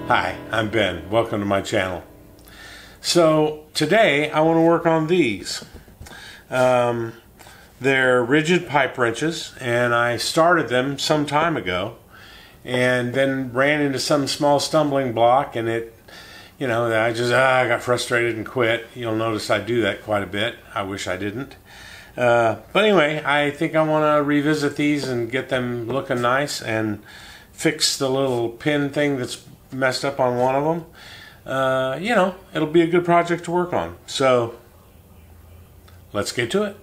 Hi, I'm Ben. Welcome to my channel. So today I want to work on these. They're Ridgid pipe wrenches, and I started them some time ago and then ran into some small stumbling block, and I got frustrated and quit. You'll notice I do that quite a bit. I wish I didn't. But anyway, I think I want to revisit these and get them looking nice and fix the little pin thing that's messed up on one of them. It'll be a good project to work on. So let's get to it.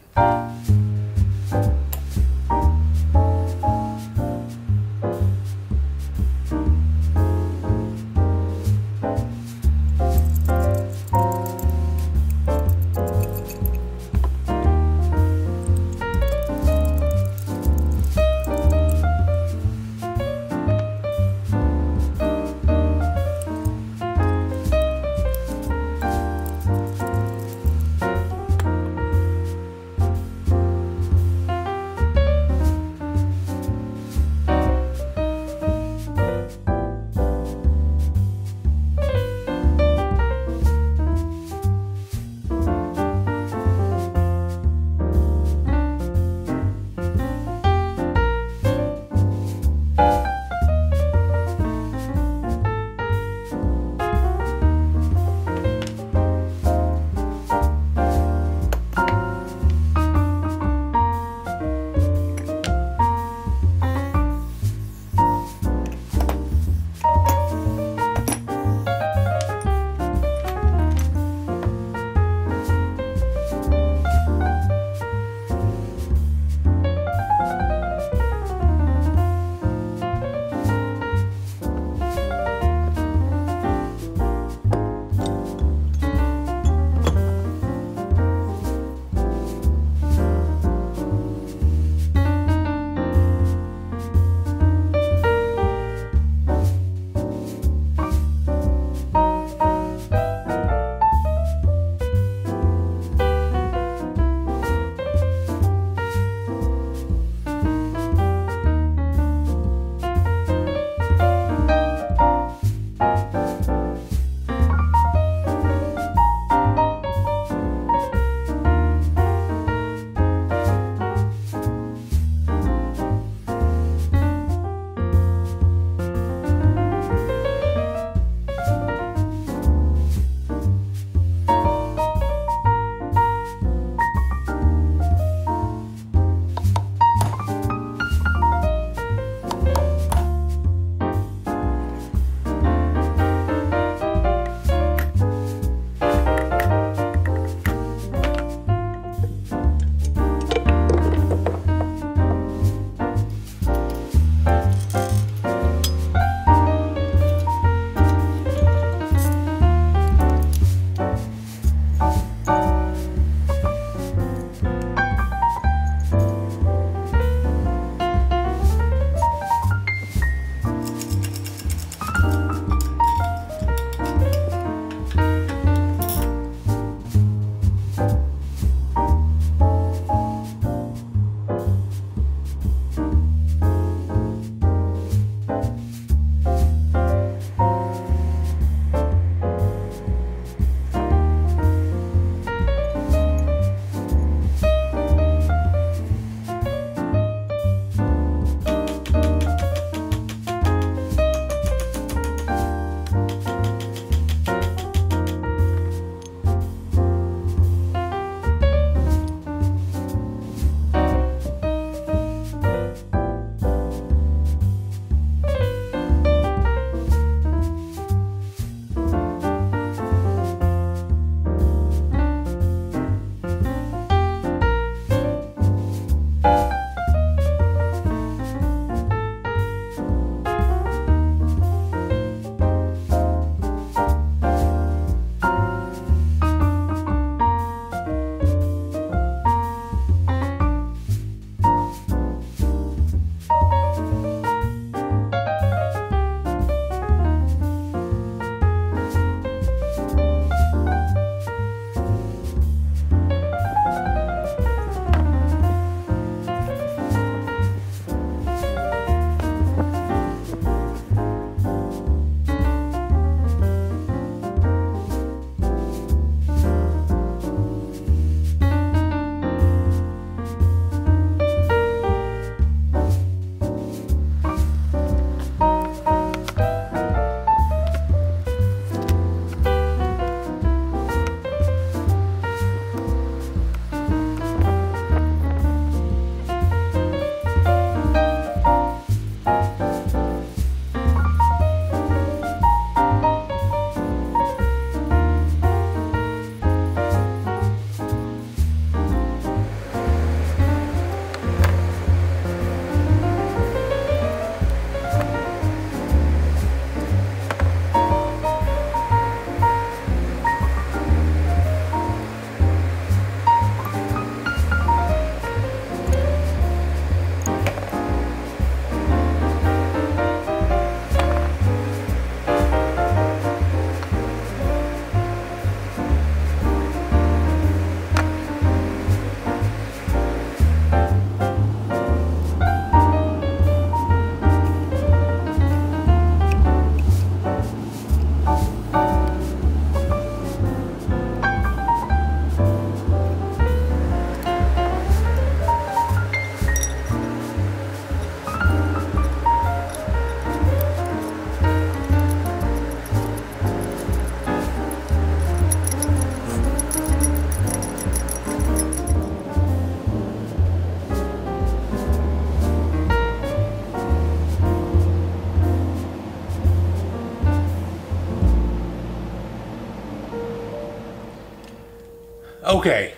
okay.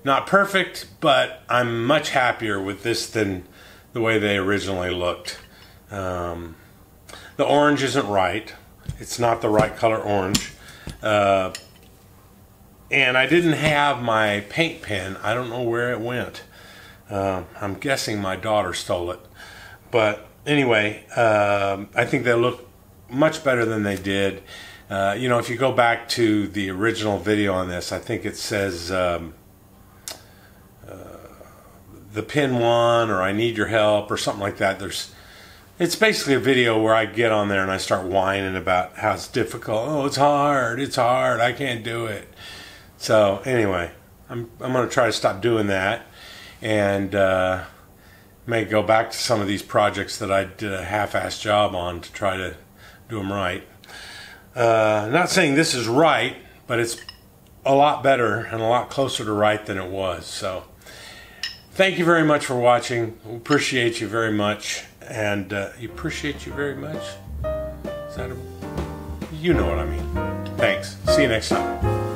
Not perfect, but I'm much happier with this than the way they originally looked. The orange isn't right. It's not the right color orange. And I didn't have my paint pen. I don't know where it went. I'm guessing my daughter stole it. But anyway, I think they look much better than they did. You know, if you go back to the original video on this, I think it says the pin one, or I need your help, or something like that. It's basically a video where I get on there and I start whining about how it's difficult. Oh, it's hard, I can't do it. So anyway, I'm going to try to stop doing that, and may go back to some of these projects that I did a half-assed job on to try to do them right. Not saying this is right, but it's a lot better and a lot closer to right than it was. So thank you very much for watching. We appreciate you very much. And you appreciate you very much? Is that you know what I mean. Thanks. See you next time.